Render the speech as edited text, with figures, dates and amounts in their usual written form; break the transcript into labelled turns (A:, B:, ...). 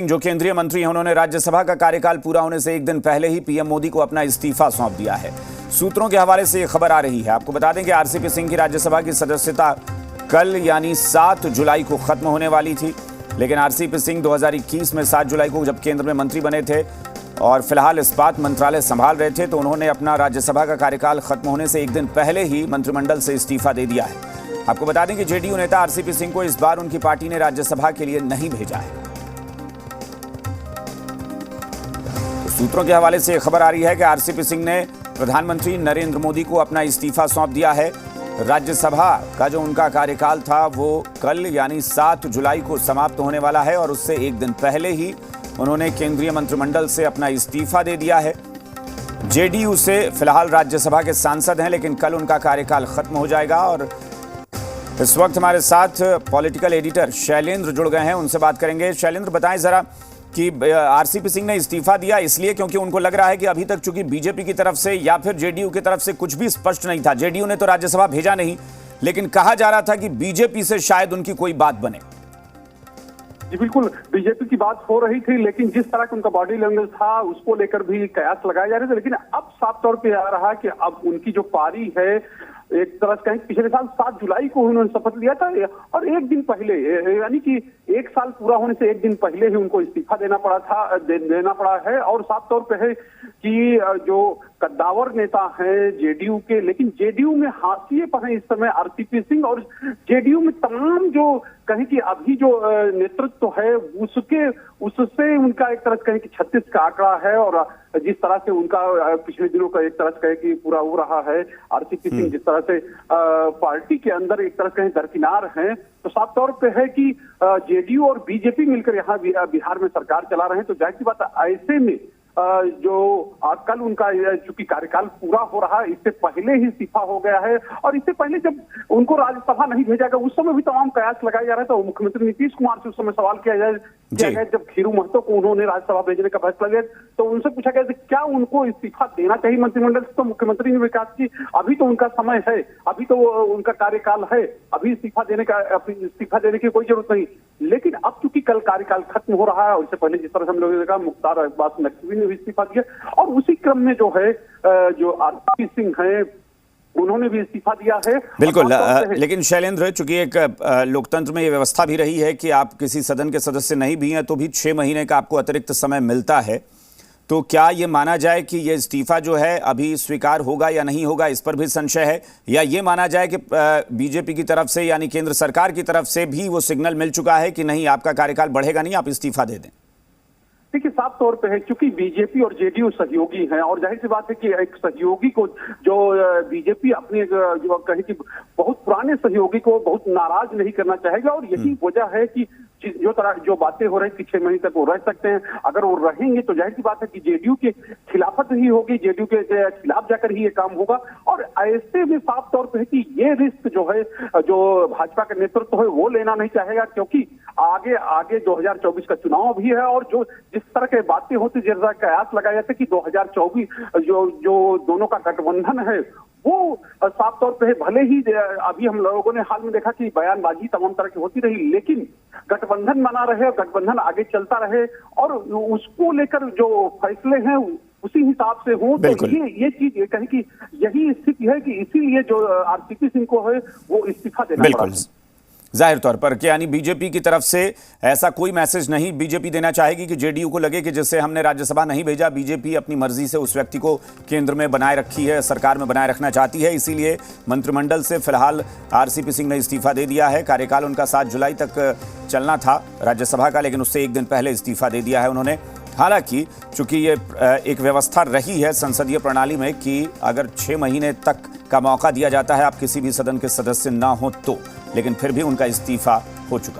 A: जो केंद्रीय मंत्री हैं उन्होंने राज्यसभा का कार्यकाल पूरा होने से एक दिन पहले ही पीएम मोदी को अपना इस्तीफा सौंप दिया है। सूत्रों के हवाले से ये खबर आ रही है। आपको बता दें कि आरसीपी सिंह की राज्यसभा की सदस्यता कल यानी 7 जुलाई को खत्म होने वाली थी, लेकिन आरसीपी सिंह 2021 में 7 जुलाई को जब केंद्र में मंत्री बने थे और फिलहाल इस्पात मंत्रालय संभाल रहे थे, तो उन्होंने अपना राज्यसभा का कार्यकाल खत्म होने से एक दिन पहले ही मंत्रिमंडल से इस्तीफा दे दिया है। आपको बता दें कि जेडीयू नेता आरसीपी सिंह को इस बार उनकी पार्टी ने राज्यसभा के लिए नहीं भेजा है। सूत्रों के हवाले से खबर आ रही है कि आरसीपी सिंह ने प्रधानमंत्री नरेंद्र मोदी को अपना इस्तीफा सौंप दिया है। राज्यसभा का जो उनका कार्यकाल था वो कल यानी 7 जुलाई को समाप्त होने वाला है और उससे एक दिन पहले ही उन्होंने केंद्रीय मंत्रिमंडल से अपना इस्तीफा दे दिया है। जेडीयू से फिलहाल राज्यसभा के सांसद हैं, लेकिन कल उनका कार्यकाल खत्म हो जाएगा। और इस वक्त हमारे साथ पॉलिटिकल एडिटर शैलेंद्र जुड़ गए हैं, उनसे बात करेंगे। शैलेंद्र, बताएं जरा कि आरसीपी सिंह ने इस्तीफा दिया इसलिए क्योंकि उनको लग रहा है कि अभी तक चूंकि बीजेपी की तरफ से या फिर जेडीयू की तरफ से कुछ भी स्पष्ट नहीं था। जेडीयू ने तो राज्यसभा भेजा नहीं, लेकिन कहा जा रहा था कि बीजेपी से शायद उनकी कोई बात बने।
B: जी बिल्कुल, बीजेपी की बात हो रही थी, लेकिन जिस तरह का उनका बॉडी लैंग्वेज था उसको लेकर भी कयास लगाए जा रहे थे। लेकिन अब साफ तौर पे आ रहा कि अब उनकी जो पारी है, एक तरह से कहें पिछले साल 7 जुलाई को उन्होंने शपथ लिया था और एक दिन पहले यानी कि एक साल पूरा होने से एक दिन पहले ही उनको इस्तीफा देना पड़ा है। और साफ तौर पे है कि जो कद्दावर नेता हैं जेडीयू के, लेकिन जेडीयू में हाशिए पर है इस समय आरसीपी सिंह, और जेडीयू में तमाम जो कहें कि अभी जो नेतृत्व है उससे उनका एक तरह से कहें कि 36 का आंकड़ा है। और जिस तरह से उनका पिछले दिनों का एक तरह से कहें कि पूरा हो रहा है, आरसीपी सिंह जिस तरह से पार्टी के अंदर एक तरह से कहें दरकिनार हैं, तो साफ तौर पे है कि जेडीयू और बीजेपी मिलकर यहाँ बिहार में सरकार चला रहे हैं। तो जाहिर सी बात है ऐसे में जो कल उनका चूंकि कार्यकाल पूरा हो रहा है, इससे पहले ही इस्तीफा हो गया है। और इससे पहले जब उनको राज्यसभा नहीं भेजा गया उस समय भी तमाम कयास लगाया जा रहा था। मुख्यमंत्री नीतीश कुमार से उस समय सवाल किया गया जब खीरू महतो को उन्होंने राज्यसभा भेजने का फैसला लिया, तो उनसे पूछा गया क्या उनको इस्तीफा देना चाहिए मंत्रिमंडल से। तो मुख्यमंत्री ने भी कहा कि अभी तो उनका समय है, अभी तो उनका कार्यकाल है, अभी इस्तीफा देने की कोई जरूरत नहीं। लेकिन अब चूंकि कल कार्यकाल खत्म हो रहा है और इससे पहले जिस तरह से हम लोगों ने देखा मुख्तार अब्बास नकवी ने भी इस्तीफा दिया, और उसी क्रम में जो है जो आरसीपी सिंह है उन्होंने भी इस्तीफा दिया है।
A: बिल्कुल, लेकिन शैलेंद्र, चूंकि एक लोकतंत्र में ये व्यवस्था भी रही है कि आप किसी सदन के सदस्य नहीं भी हैं तो भी 6 महीने का आपको अतिरिक्त समय मिलता है, तो क्या ये माना जाए कि ये इस्तीफा जो है अभी स्वीकार होगा या नहीं होगा, इस पर भी संशय है? या ये माना जाए कि बीजेपी की तरफ से यानी केंद्र सरकार की तरफ से भी वो सिग्नल मिल चुका है कि नहीं, आपका कार्यकाल बढ़ेगा नहीं, आप इस्तीफा दे दें?
B: देखिए, साफ तौर पे है क्योंकि बीजेपी और जेडीयू सहयोगी हैं, और जाहिर सी बात है कि एक सहयोगी को जो बीजेपी अपने जो कहे कि बहुत पुराने सहयोगी को बहुत नाराज नहीं करना चाहेगा। और यही वजह है कि जो बातें हो रही 6 महीने तक वो रह सकते हैं। अगर वो रहेंगे तो जाहिर सी बात है कि जेडीयू के खिलाफत ही होगी, जेडीयू के खिलाफ जाकर ही ये काम होगा। और ऐसे में साफ तौर पे है कि ये रिस्क जो है जो भाजपा का नेतृत्व है वो लेना नहीं चाहेगा, क्योंकि आगे 2024 का चुनाव भी है। और जो जिस तरह के बातें होती, जैसा कयास लगाया जाता है कि 2024 जो दोनों का गठबंधन है वो साफ तौर पे भले ही अभी हम लोगों ने हाल में देखा कि बयानबाजी तमाम तरह की होती रही, लेकिन गठबंधन बना रहे और गठबंधन आगे चलता रहे और उसको लेकर जो फैसले हैं उसी हिसाब से हो। तो ये चीज कहें कि यही स्थिति है कि इसीलिए जो आरसीपी सिंह को है वो इस्तीफा देना पड़ा।
A: जाहिर तौर पर कि यानी बीजेपी की तरफ से ऐसा कोई मैसेज नहीं बीजेपी देना चाहेगी कि जेडीयू को लगे कि जिससे हमने राज्यसभा नहीं भेजा, बीजेपी अपनी मर्जी से उस व्यक्ति को केंद्र में बनाए रखी है, सरकार में बनाए रखना चाहती है, इसीलिए मंत्रिमंडल से फिलहाल आरसीपी सिंह ने इस्तीफा दे दिया है। कार्यकाल उनका 7 जुलाई तक चलना था राज्यसभा का, लेकिन उससे एक दिन पहले इस्तीफा दे दिया है उन्होंने। हालांकि चूंकि ये एक व्यवस्था रही है संसदीय प्रणाली में कि अगर 6 महीने तक का मौका दिया जाता है आप किसी भी सदन के सदस्य ना हो तो, लेकिन फिर भी उनका इस्तीफा हो चुका।